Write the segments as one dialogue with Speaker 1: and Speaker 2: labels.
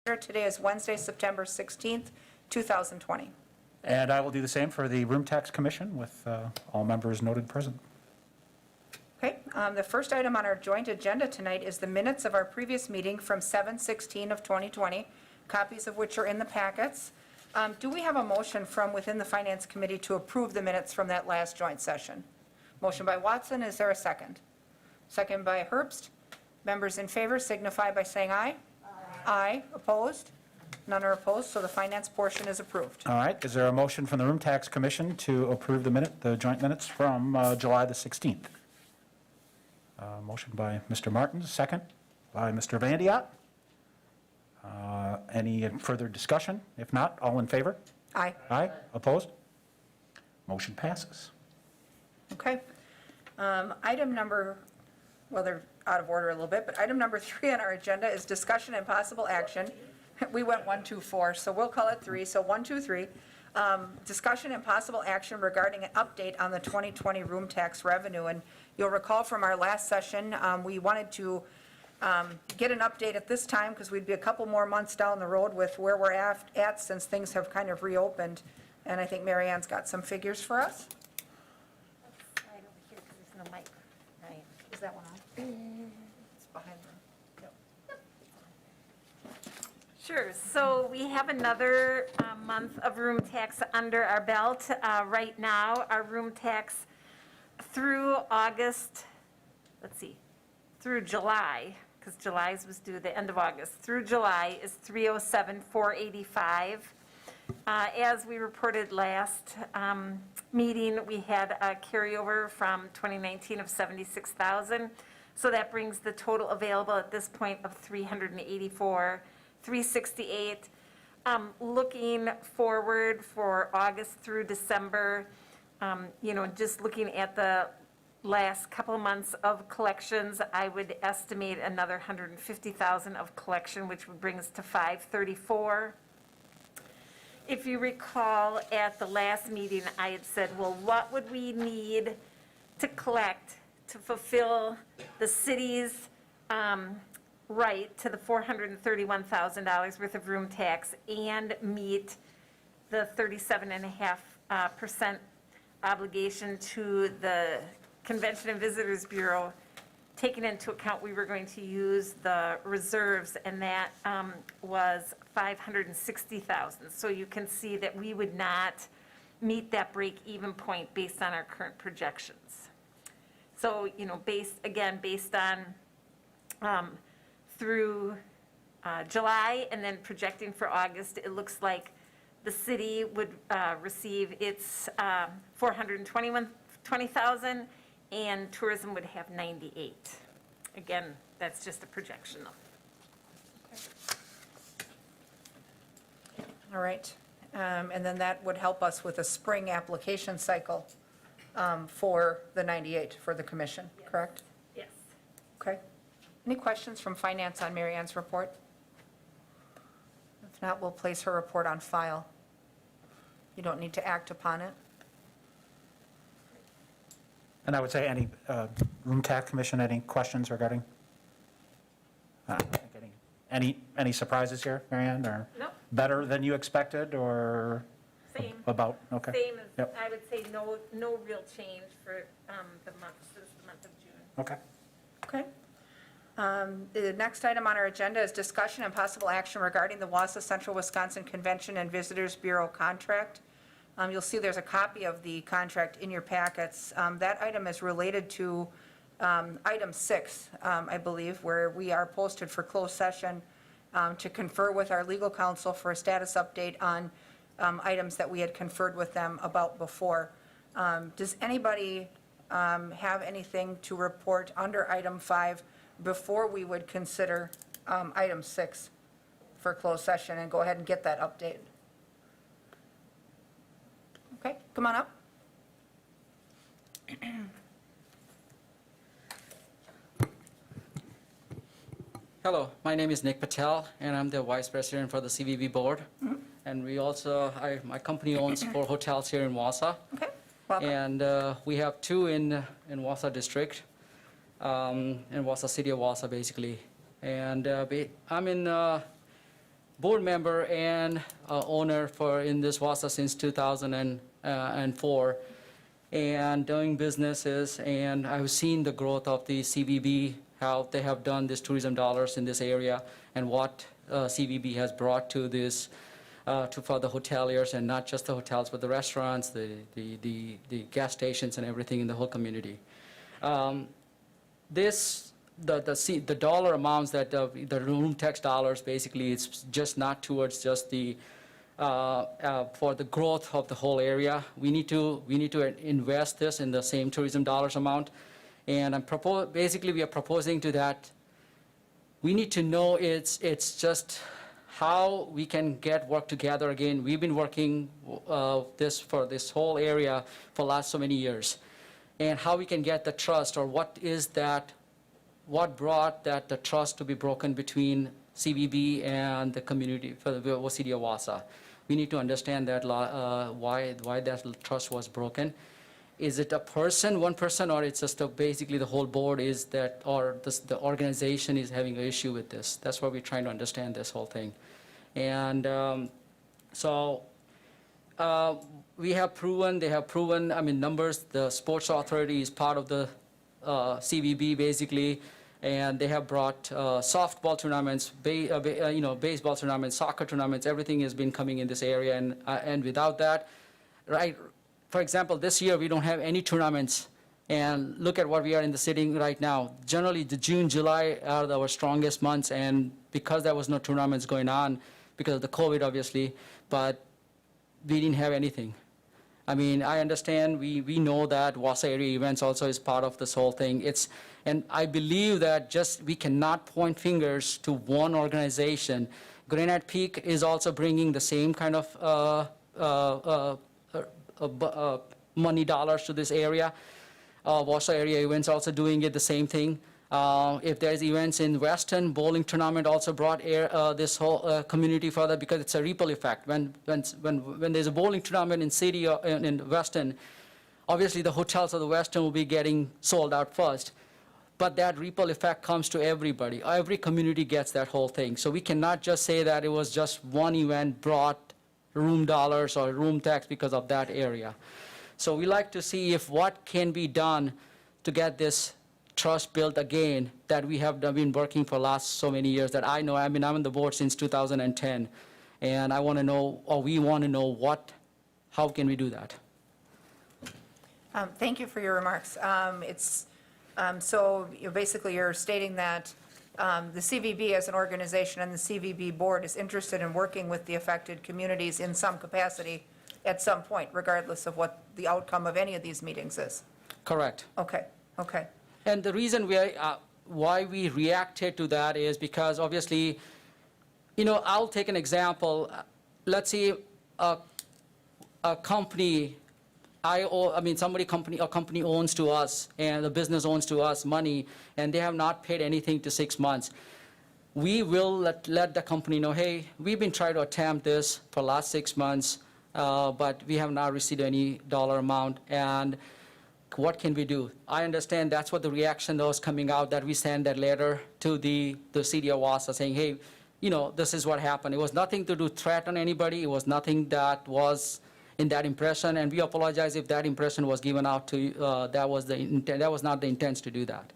Speaker 1: Today is Wednesday, September 16th, 2020.
Speaker 2: And I will do the same for the Room Tax Commission with all members noted present.
Speaker 1: Okay, the first item on our joint agenda tonight is the minutes of our previous meeting from 7/16 of 2020, copies of which are in the packets. Do we have a motion from within the Finance Committee to approve the minutes from that last joint session? Motion by Watson, is there a second? Second by Herbst. Members in favor signify by saying aye. Aye. Opposed? None are opposed, so the finance portion is approved.
Speaker 2: All right, is there a motion from the Room Tax Commission to approve the joint minutes from July the 16th? Motion by Mr. Martins, second by Mr. Vandiat. Any further discussion? If not, all in favor?
Speaker 1: Aye.
Speaker 2: Aye. Opposed? Motion passes.
Speaker 1: Okay. Item number, well, they're out of order a little bit, but item number 3 on our agenda is discussion and possible action. We went 1, 2, 4, so we'll call it 3. So 1, 2, 3. Discussion and possible action regarding an update on the 2020 room tax revenue. And you'll recall from our last session, we wanted to get an update at this time because we'd be a couple more months down the road with where we're at since things have kind of reopened. And I think Mary Ann's got some figures for us.
Speaker 3: Right over here, because there's no mic. Right.
Speaker 1: Is that one on? It's behind them.
Speaker 3: Sure, so we have another month of room tax under our belt. Right now, our room tax through August, through July, because July's was due the end of August, through July is $307,485. As we reported last meeting, we had a carryover from 2019 of $76,000. So that brings the total available at this point of $384,368. Looking forward for August through December, just looking at the last couple of months of collections, I would estimate another $150,000 of collection, which would bring us to $534,000. If you recall, at the last meeting, I had said, well, what would we need to collect to fulfill the city's right to the $431,000 worth of room tax and meet the 37.5% obligation to the Convention and Visitors Bureau, taking into account we were going to use the reserves, and that was $560,000. So you can see that we would not meet that break-even point based on our current projections. So, based on through July and then projecting for August, it looks like the city would receive its $420,000 and tourism would have $98,000. Again, that's just a projection though.
Speaker 1: All right. And then that would help us with a spring application cycle for the 98 for the commission, correct?
Speaker 3: Yes.
Speaker 1: Okay. Any questions from finance on Mary Ann's report? If not, we'll place her report on file. You don't need to act upon it.
Speaker 2: And I would say any Room Tax Commission, any questions regarding? Any surprises here, Mary Ann, or?
Speaker 3: Nope.
Speaker 2: Better than you expected, or?
Speaker 3: Same.
Speaker 2: About, okay.
Speaker 3: Same as,
Speaker 2: Yep.
Speaker 3: I would say no real change for the month, since the month of June.
Speaker 2: Okay.
Speaker 1: Okay. The next item on our agenda is discussion and possible action regarding the Wausau Central Wisconsin Convention and Visitors Bureau contract. You'll see there's a copy of the contract in your packets. That item is related to item 6, I believe, where we are posted for closed session to confer with our legal counsel for a status update on items that we had conferred with them about before. Does anybody have anything to report under item 5 before we would consider item 6 for closed session and go ahead and get that update? Okay, come on up.
Speaker 4: Hello, my name is Nick Patel, and I'm the Vice President for the CVB Board. And we also, my company owns 4 hotels here in Wausau.
Speaker 1: Okay, welcome.
Speaker 4: And we have 2 in Wausau District, in Wausau City of Wausau, basically. And I'm in board member and owner in this Wausau since 2004, and doing businesses, and I've seen the growth of the CVB, how they have done this tourism dollars in this area, and what CVB has brought to this, for the hoteliers, and not just the hotels, but the restaurants, the gas stations, and everything in the whole community. The dollar amounts that the room tax dollars, basically, it's just not towards just the for the growth of the whole area. We need to invest this in the same tourism dollars amount, and basically we are proposing to that. We need to know it's just how we can work together again. We've been working for this whole area for last so many years, and how we can get the trust, or what brought the trust to be broken between CVB and the community for the city of Wausau. We need to understand that why that trust was broken. Is it one person, or it's just basically the whole board the organization is having an issue with this? That's what we're trying to understand this whole thing. And they have proven, numbers. The Sports Authority is part of the CVB, basically, and they have brought softball tournaments, baseball tournaments, soccer tournaments. Everything has been coming in this area, and without that, right? For example, this year we don't have any tournaments, and look at what we are in the city right now. Generally, the June, July are our strongest months, and because there was no tournaments going on, because of the COVID, obviously, but we didn't have anything. I understand, we know that Wausau area events also is part of this whole thing. And I believe that we cannot point fingers to one organization. Granite Peak is also bringing the same kind of money dollars to this area. Wausau area events also doing it the same thing. If there's events in Weston, bowling tournament also brought this whole community further, because it's a ripple effect. When there's a bowling tournament in city or in Weston, obviously the hotels of the Weston will be getting sold out first. But that ripple effect comes to everybody. Every community gets that whole thing. So we cannot just say that it was just one event brought room dollars or room tax because of that area. So we like to see what can be done to get this trust built again, that we have been working for last so many years, that I know. I'm on the board since 2010, and I want to know, or we want to know how can we do that?
Speaker 1: Thank you for your remarks. So basically you're stating that the CVB as an organization and the CVB board is interested in working with the affected communities in some capacity at some point, regardless of what the outcome of any of these meetings is.
Speaker 4: Correct.
Speaker 1: Okay.
Speaker 4: And the reason why we reacted to that is because, obviously, I'll take an example. Let's say a company, a company owns to us, and the business owns to us money, and they have not paid anything to 6 months. We will let the company know, hey, we've been trying to attempt this for the last 6 months, but we have not received any dollar amount, and what can we do? I understand that's what the reaction that was coming out, that we sent that letter to the city of Wausau saying, hey, this is what happened. It was nothing to do threaten anybody. It was nothing that was in that impression, and we apologize if that impression was given out to you. That was not the intent to do that.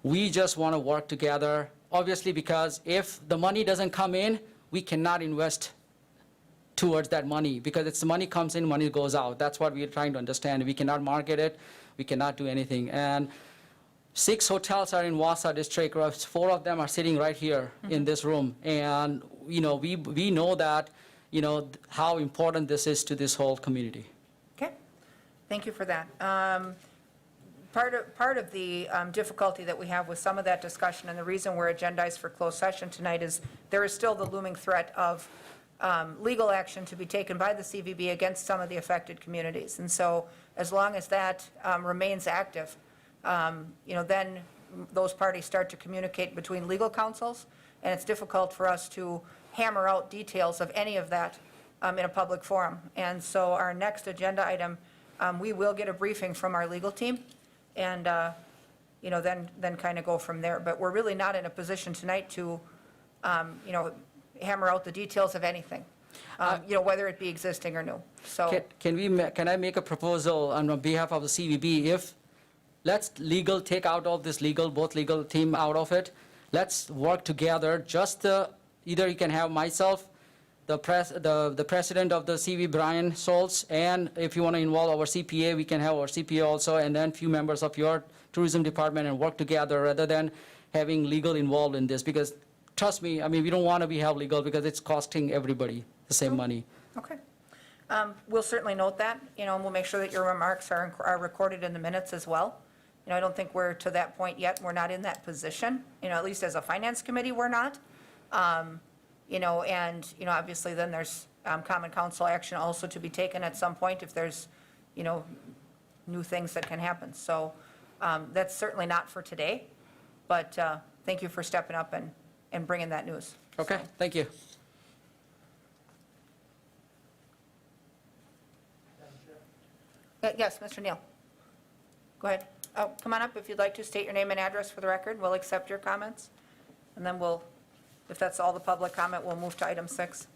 Speaker 4: We just want to work together, obviously, because if the money doesn't come in, we cannot invest towards that money, because it's the money comes in, money goes out. That's what we're trying to understand. We cannot market it. We cannot do anything. And 6 hotels are in Wausau district. 4 of them are sitting right here in this room. And, we know that, how important this is to this whole community.
Speaker 1: Okay. Thank you for that. Part of the difficulty that we have with some of that discussion, and the reason we're agendized for closed session tonight, is there is still the looming threat of legal action to be taken by the CVB against some of the affected communities. And so as long as that remains active, then those parties start to communicate between legal counsels, and it's difficult for us to hammer out details of any of that in a public forum. And so our next agenda item, we will get a briefing from our legal team, and then kind of go from there. But we're really not in a position tonight to hammer out the details of anything, whether it be existing or new. So,
Speaker 4: Can I make a proposal on behalf of the CVB? If, let's take out all this both legal team out of it. Let's work together, either you can have myself, the president of the CV, Brian Solz, and if you want to involve our CPA, we can have our CPA also, and then few members of your tourism department, and work together rather than having legal involved in this, because trust me, I mean, we don't want to have legal because it's costing everybody the same money.
Speaker 1: okay. We'll certainly note that, and we'll make sure that your remarks are recorded in the minutes as well. I don't think we're to that point yet. We're not in that position, at least as a finance committee, we're not. Obviously then there's common council action also to be taken at some point if there's, new things that can happen. So that's certainly not for today, but thank you for stepping up and bringing that news.
Speaker 4: Okay, thank you.
Speaker 1: Yes, Mr. Neal. Go ahead. Oh, come on up if you'd like to state your name and address for the record. We'll accept your comments. And then if that's all the public comment, we'll move to item 6.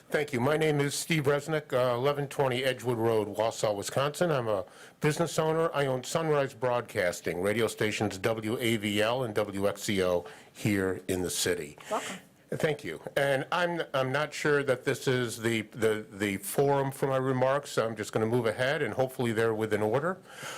Speaker 5: Thank you. My name is Steve Resnick, 1120 Edgewood Road, Wausau, Wisconsin. I'm a business owner. I own Sunrise Broadcasting, radio stations WAVL and WXCO here in the city.
Speaker 1: Welcome.
Speaker 5: Thank you. And I'm not sure that this is the forum for my remarks. I'm just going to move ahead, and hopefully they're within order.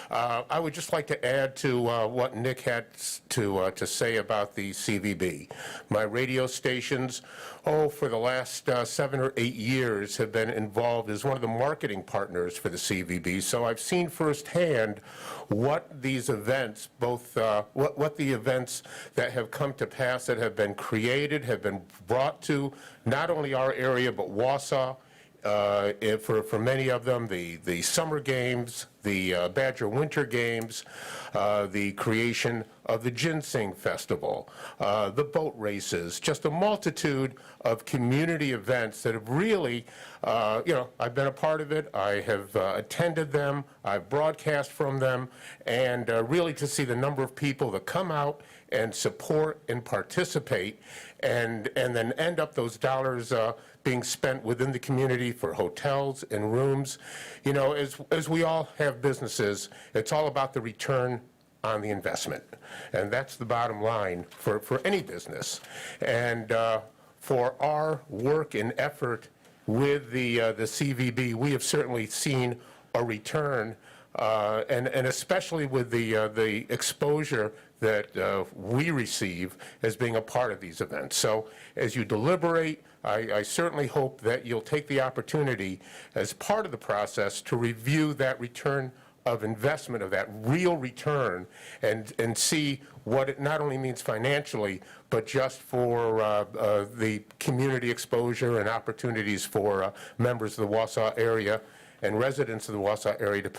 Speaker 5: I would just like to add to what Nick had to say about the CVB. My radio stations, for the last 7 or 8 years have been involved as one of the marketing partners for the CVB. So I've seen firsthand what these events, what the events that have come to pass that have been created, have been brought to not only our area, but Wausau, for many of them, the summer games, the Badger Winter Games, the creation of the Ginseng Festival, the boat races, just a multitude of community events that have really, I've been a part of it, I have attended them, I've broadcast from them, and really to see the number of people that come out and support and participate, and then end up those dollars being spent within the community for hotels and rooms. As we all have businesses, it's all about the return on the investment. And that's the bottom line for any business. And for our work and effort with the CVB, we have certainly seen a return, and especially with the exposure that we receive as being a part of these events. So as you deliberate, I certainly hope that you'll take the opportunity as part of the process to review that return of investment, of that real return, and see what it not only means financially, but just for the community exposure and opportunities for members of the Wausau area and residents of the Wausau area to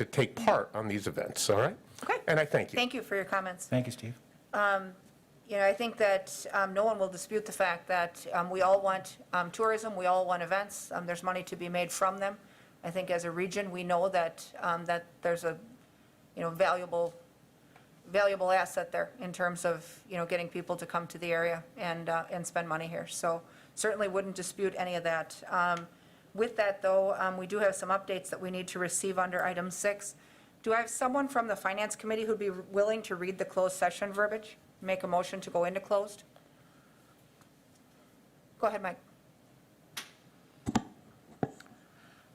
Speaker 5: take part on these events, all right?
Speaker 1: Okay.
Speaker 5: And I thank you.
Speaker 1: Thank you for your comments.
Speaker 2: Thank you, Steve.
Speaker 1: I think that no one will dispute the fact that we all want tourism, we all want events. There's money to be made from them. I think as a region, we know that that there's a valuable asset there in terms of getting people to come to the area and spend money here. So certainly wouldn't dispute any of that. With that, though, we do have some updates that we need to receive under item 6. Do I have someone from the Finance Committee who'd be willing to read the closed session verbiage? Make a motion to go into closed? Go ahead, Mike.
Speaker 6: I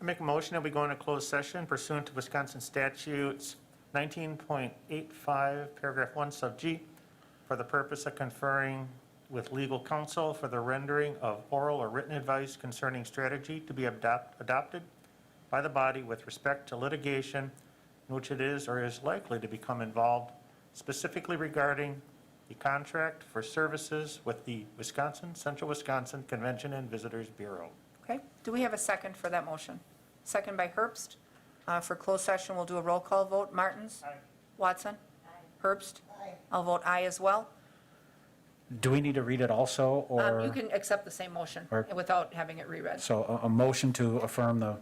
Speaker 6: make a motion that we go into closed session pursuant to Wisconsin statutes 19.85, paragraph 1, sub G, for the purpose of conferring with legal counsel for the rendering of oral or written advice concerning strategy to be adopted by the body with respect to litigation in which it is or is likely to become involved, specifically regarding the contract for services with the Central Wisconsin Convention and Visitors Bureau.
Speaker 1: Okay, do we have a second for that motion? Second by Herbst. For closed session, we'll do a roll call vote. Martins?
Speaker 6: Aye.
Speaker 1: Watson? Aye. Herbst? Aye. I'll vote aye as well.
Speaker 2: Do we need to read it also, or?
Speaker 1: You can accept the same motion
Speaker 2: Or-
Speaker 1: without having it reread.
Speaker 2: So a motion to affirm the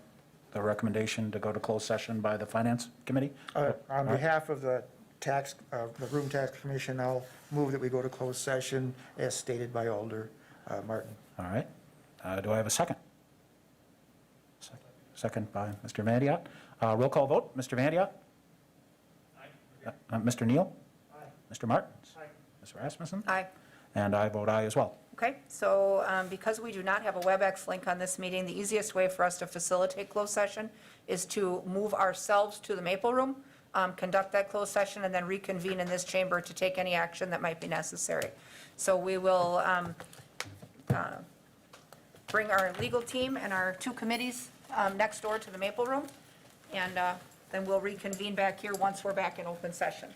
Speaker 2: recommendation to go to closed session by the Finance Committee?
Speaker 7: On behalf of the the Room Tax Commission, I'll move that we go to closed session as stated by Alder Martin.
Speaker 2: All right. Do I have a second? Second by Mr. Vandiat. Roll call vote. Mr. Vandiat? Aye. Mr. Neal? Aye. Mr. Martins? Aye. Ms. Rasmussen?
Speaker 1: Aye.
Speaker 2: And I vote aye as well.
Speaker 1: Okay, so because we do not have a WebEx link on this meeting, the easiest way for us to facilitate closed session is to move ourselves to the Maple Room, conduct that closed session, and then reconvene in this chamber to take any action that might be necessary. So we will bring our legal team and our two committees next door to the Maple Room, and then we'll reconvene back here once we're back in open session.